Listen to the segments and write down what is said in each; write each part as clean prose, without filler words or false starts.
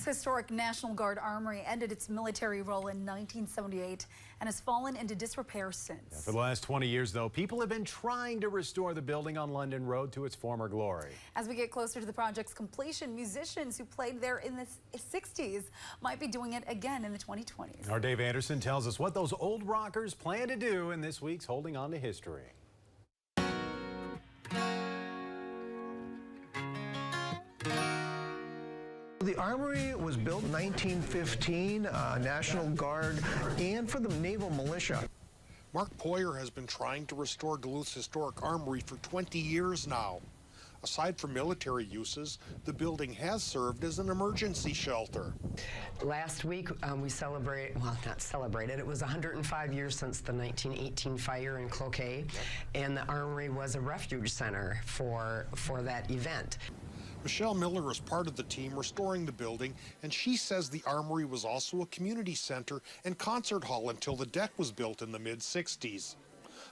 historic National Guard Armory ended its military role in 1978 and has fallen into disrepair since. For the last 20 years, though, people have been trying to restore the building on London Road to its former glory. As we get closer to the project's completion, musicians who played there in the 60s might be doing it again in the 2020s. Our Dave Anderson tells us what those old rockers plan to do in this week's Holding On to History. The Armory was built in 1915, National Guard, and for the Naval Militia. Mark Poyer has been trying to restore Duluth's historic armory for 20 years now. Aside from military uses, the building has served as an emergency shelter. Last week, we not celebrated, it was 105 years since the 1918 fire in Cloquet, and the Armory was a refuge center for that event. Michelle Miller is part of the team restoring the building, and she says the Armory was also a community center and concert hall until the deck was built in the mid-60s.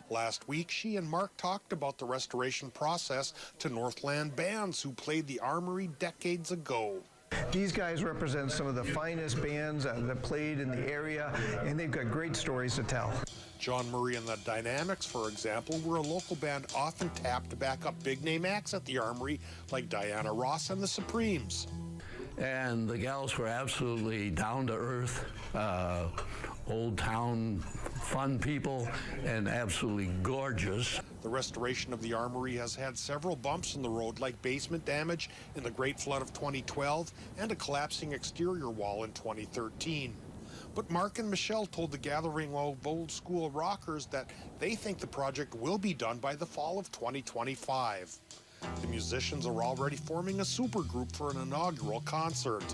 Last week, she and Mark talked about the restoration process to Northland bands who played the Armory decades ago. These guys represent some of the finest bands that played in the area, and they've got great stories to tell. John Murray and the Dynamics, for example, were a local band often tapped to back up big-name acts at the Armory, like Diana Ross and the Supremes. And the gals were absolutely down-to-earth, old town fun people, and absolutely gorgeous. The restoration of the Armory has had several bumps in the road, like basement damage in the Great Flood of 2012 and a collapsing exterior wall in 2013. But Mark and Michelle told the gathering of old-school rockers that they think the project will be done by the fall of 2025. The musicians are already forming a supergroup for an inaugural concert.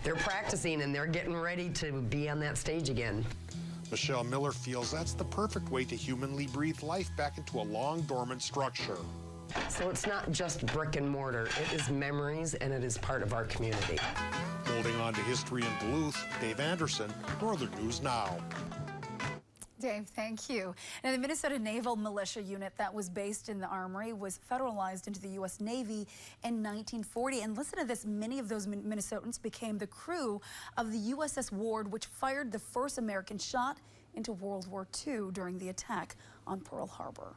They're practicing and they're getting ready to be on that stage again. Michelle Miller feels that's the perfect way to humanly breathe life back into a long-dormant structure. So it's not just brick and mortar, it is memories and it is part of our community. Holding on to history in Duluth, Dave Anderson, Northern News Now. Dave, thank you. Now, the Minnesota Naval Militia Unit that was based in the Armory was federalized into the U.S. Navy in 1940. And listen to this, many of those Minnesotans became the crew of the USS Ward, which fired the first American shot into World War II during the attack on Pearl Harbor.